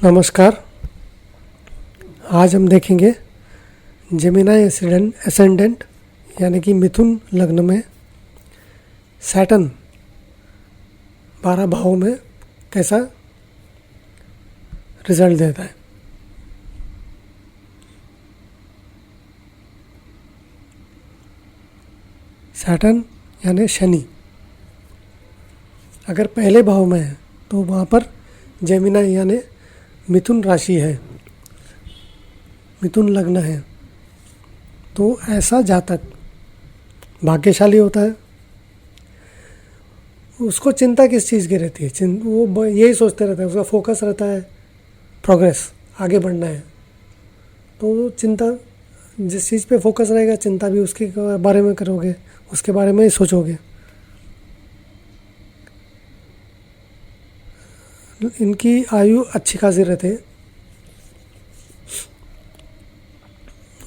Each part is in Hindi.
नमस्कार। आज हम देखेंगे जेमिनी एसेंडेंट यानी कि मिथुन लग्न में सैटर्न 12 भावों में कैसा रिजल्ट देता है। सैटर्न यानी शनि अगर पहले भाव में है तो वहाँ पर जेमिनी यानी मिथुन राशि है, मिथुन लग्न है, तो ऐसा जातक भाग्यशाली होता है। उसको चिंता किस चीज़ की रहती है, वो यही सोचते रहता है, उसका फोकस रहता है प्रोग्रेस, आगे बढ़ना है। तो चिंता जिस चीज़ पे फोकस रहेगा, चिंता भी उसके बारे में करोगे, उसके बारे में ही सोचोगे। इनकी आयु अच्छी खासी रहती है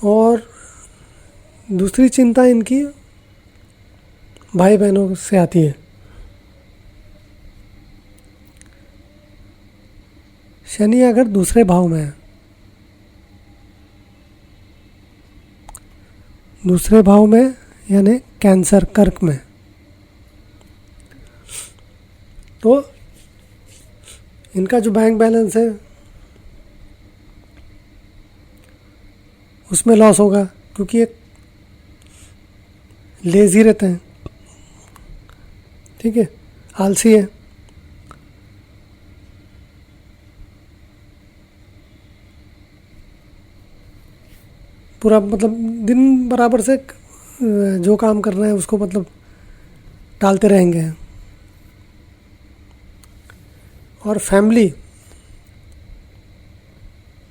और दूसरी चिंता इनकी भाई बहनों से आती है। शनि अगर दूसरे भाव में है, दूसरे भाव में यानी कैंसर कर्क में, तो इनका जो बैंक बैलेंस है उसमें लॉस होगा, क्योंकि एक लेजी रहते हैं, ठीक है, आलसी है। पूरा मतलब दिन बराबर से जो काम करना है उसको मतलब टालते रहेंगे। और फैमिली,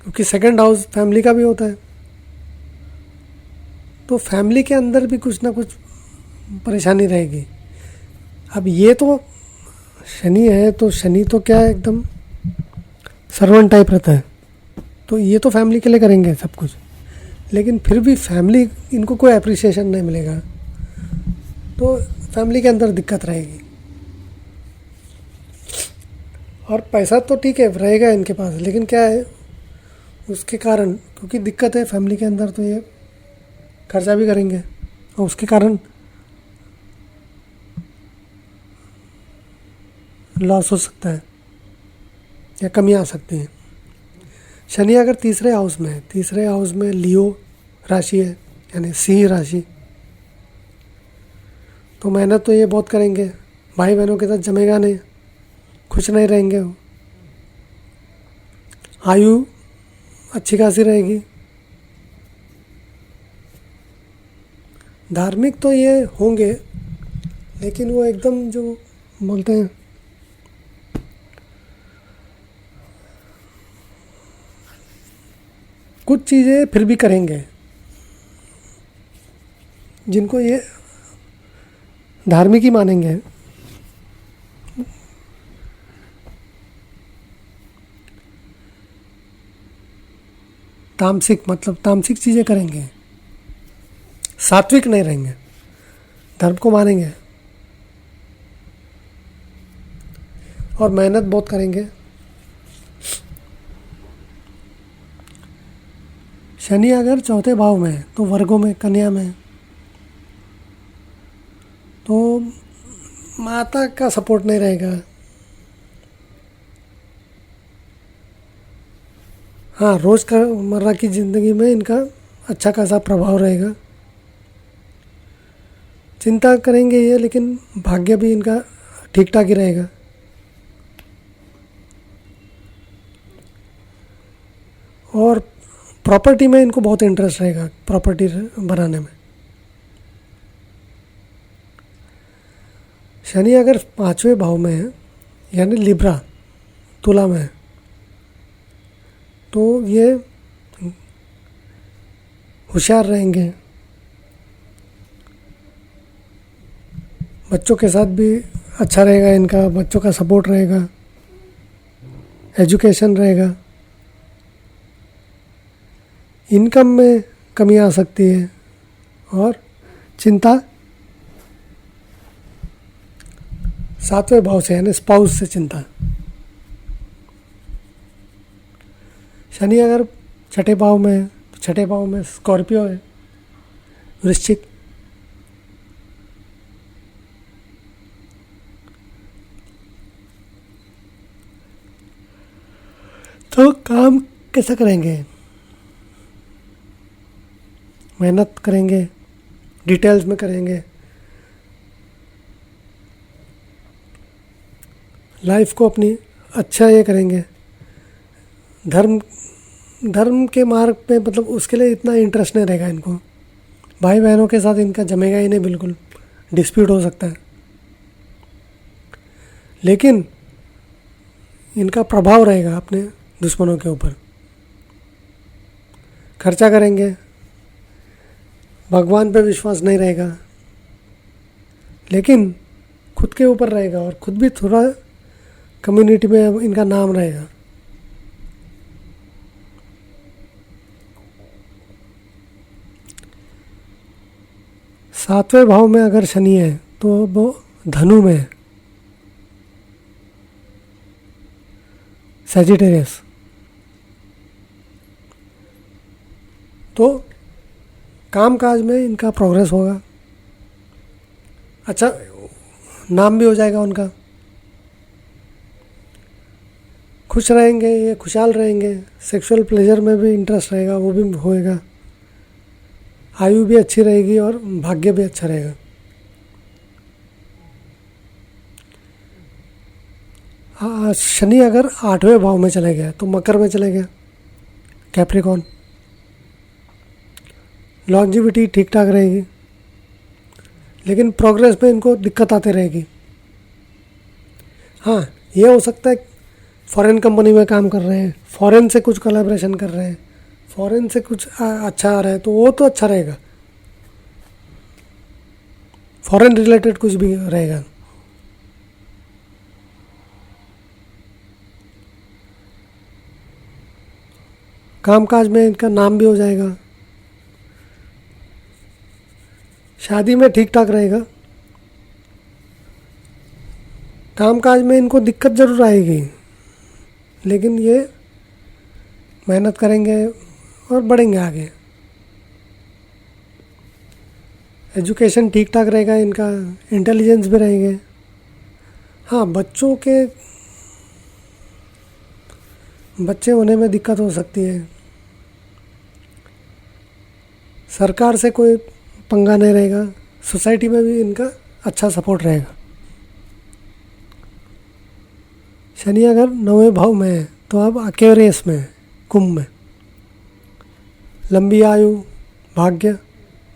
क्योंकि सेकंड हाउस फैमिली का भी होता है, तो फैमिली के अंदर भी कुछ ना कुछ परेशानी रहेगी। अब ये तो शनि है, तो शनि तो क्या है, एकदम सर्वेंट टाइप रहता है, तो ये तो फैमिली के लिए करेंगे सब कुछ, लेकिन फिर भी फैमिली इनको कोई अप्रिसिएशन नहीं मिलेगा, तो फैमिली के अंदर दिक्कत रहेगी। और पैसा तो ठीक है रहेगा इनके पास, लेकिन क्या है उसके कारण, क्योंकि दिक्कत है फैमिली के अंदर, तो ये खर्चा भी करेंगे और उसके कारण लॉस हो सकता है या कमी आ सकती है। शनि अगर तीसरे हाउस में है, तीसरे हाउस में लियो राशि है यानी सिंह राशि, तो मेहनत तो ये बहुत करेंगे, भाई बहनों के साथ जमेगा नहीं, खुश नहीं रहेंगे। आयु अच्छी खासी रहेगी। धार्मिक तो ये होंगे, लेकिन वो एकदम जो बोलते हैं कुछ चीज़ें फिर भी करेंगे जिनको ये धार्मिक ही मानेंगे। तामसिक मतलब तामसिक चीज़ें करेंगे, सात्विक नहीं रहेंगे, धर्म को मानेंगे और मेहनत बहुत करेंगे। शनि अगर चौथे भाव में है, तो वर्गों में, कन्या में, तो माता का सपोर्ट नहीं रहेगा। हाँ, रोज़ का मर्रा की ज़िंदगी में इनका अच्छा खासा प्रभाव रहेगा। चिंता करेंगे ये, लेकिन भाग्य भी इनका ठीक ठाक ही रहेगा। और प्रॉपर्टी में इनको बहुत इंटरेस्ट रहेगा, प्रॉपर्टी बनाने में। शनि अगर पाँचवें भाव में है यानी लिब्रा, तुला में है, तो ये होशियार रहेंगे, बच्चों के साथ भी अच्छा रहेगा इनका, बच्चों का सपोर्ट रहेगा, एजुकेशन रहेगा। इनकम में कमी आ सकती है और चिंता सातवें भाव से यानी स्पाउस से चिंता। शनि अगर छठे भाव में है तो छठे भाव में स्कॉर्पियो है, वृश्चिक। तो काम कैसा करेंगे? मेहनत करेंगे, डिटेल्स में करेंगे, लाइफ को अपनी अच्छा ये करेंगे। धर्म धर्म के मार्ग पे मतलब उसके लिए इतना इंटरेस्ट नहीं रहेगा इनको। भाई बहनों के साथ इनका जमेगा ही नहीं, बिल्कुल डिस्प्यूट हो सकता है, लेकिन इनका प्रभाव रहेगा अपने दुश्मनों के ऊपर। खर्चा करेंगे, भगवान पे विश्वास नहीं रहेगा, लेकिन खुद के ऊपर रहेगा और खुद भी थोड़ा कम्युनिटी में इनका नाम रहेगा। सातवें भाव में अगर शनि है तो वो धनु में है, सैजिटेरियस। तो कामकाज में इनका प्रोग्रेस होगा, अच्छा नाम भी हो जाएगा उनका, खुश रहेंगे, ये खुशहाल रहेंगे, सेक्सुअल प्लेजर में भी इंटरेस्ट रहेगा, वो भी होएगा, आयु भी अच्छी रहेगी और भाग्य भी अच्छा रहेगा। शनि अगर आठवें भाव में चले गया तो मकर में चले गया, कैप्रिकॉन। लॉन्जिविटी ठीक ठाक रहेगी, लेकिन प्रोग्रेस में इनको दिक्कत आती रहेगी। हाँ, ये हो सकता है फॉरेन कंपनी में काम कर रहे हैं, फॉरेन से कुछ कोलैबोरेशन कर रहे हैं, फॉरेन से कुछ अच्छा आ रहा है तो वो तो अच्छा रहेगा, फॉरेन रिलेटेड कुछ भी रहेगा। कामकाज में इनका नाम भी हो जाएगा, शादी में ठीक ठाक रहेगा। कामकाज में इनको दिक्कत ज़रूर आएगी, लेकिन ये मेहनत करेंगे और बढ़ेंगे आगे। एजुकेशन ठीक ठाक रहेगा इनका, इंटेलिजेंस भी रहेंगे। हाँ, बच्चे होने में दिक्कत हो सकती है, सरकार से कोई पंगा नहीं रहेगा, सोसाइटी में भी इनका अच्छा सपोर्ट रहेगा। शनि अगर 9वें भाव में है तो अब एक्वेरियस में है, कुंभ में। लंबी आयु, भाग्य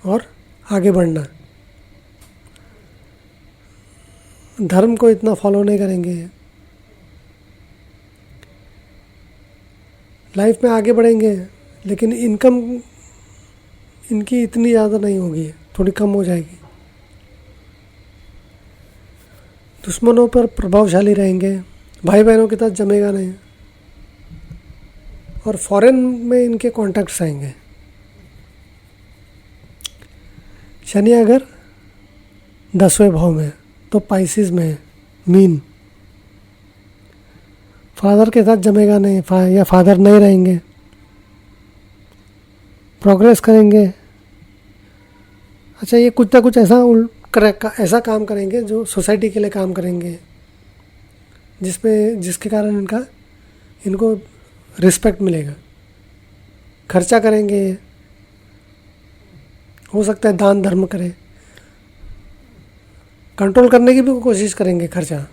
और आगे बढ़ना। धर्म को इतना फॉलो नहीं करेंगे, लाइफ में आगे बढ़ेंगे, लेकिन इनकम इनकी इतनी ज़्यादा नहीं होगी, थोड़ी कम हो जाएगी। दुश्मनों पर प्रभावशाली रहेंगे, भाई बहनों के साथ जमेगा नहीं, और फॉरेन में इनके कॉन्टैक्ट्स आएंगे। शनि अगर 10वें भाव में तो पाइसिस में, मीन। फादर के साथ जमेगा नहीं, या फादर नहीं रहेंगे, प्रोग्रेस करेंगे। अच्छा, ये कुछ ना कुछ ऐसा काम करेंगे जो सोसाइटी के लिए काम करेंगे, जिसके कारण इनको रिस्पेक्ट मिलेगा। खर्चा करेंगे, हो सकता है दान धर्म करें, कंट्रोल करने की भी कोशिश करेंगे खर्चा।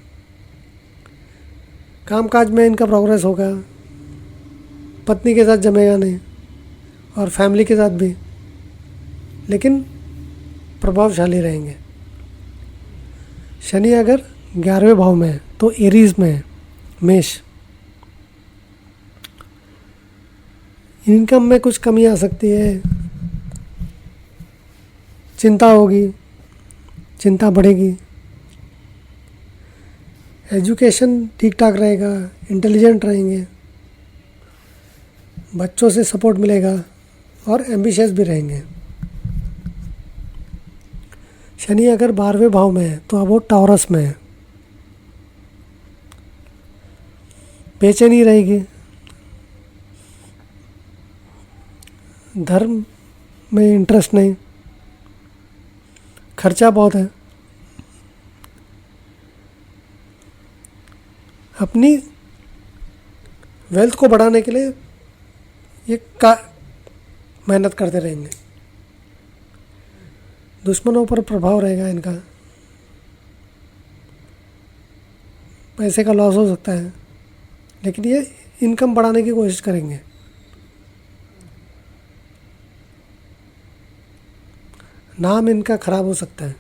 कामकाज में इनका प्रोग्रेस होगा, पत्नी के साथ जमेगा नहीं और फैमिली के साथ भी, लेकिन प्रभावशाली रहेंगे। शनि अगर 11वें भाव में है तो एरीज में है, मेष। इनकम में कुछ कमी आ सकती है, चिंता होगी, चिंता बढ़ेगी। एजुकेशन ठीक ठाक रहेगा, इंटेलिजेंट रहेंगे, बच्चों से सपोर्ट मिलेगा और एम्बिशियस भी रहेंगे। शनि अगर 12वें भाव में है तो अब वो टॉरस में है, बेचैनी रहेगी, धर्म में इंटरेस्ट नहीं, खर्चा बहुत है। अपनी वेल्थ को बढ़ाने के लिए ये मेहनत करते रहेंगे। दुश्मनों पर प्रभाव रहेगा इनका, पैसे का लॉस हो सकता है, लेकिन ये इनकम बढ़ाने की कोशिश करेंगे। नाम इनका खराब हो सकता है।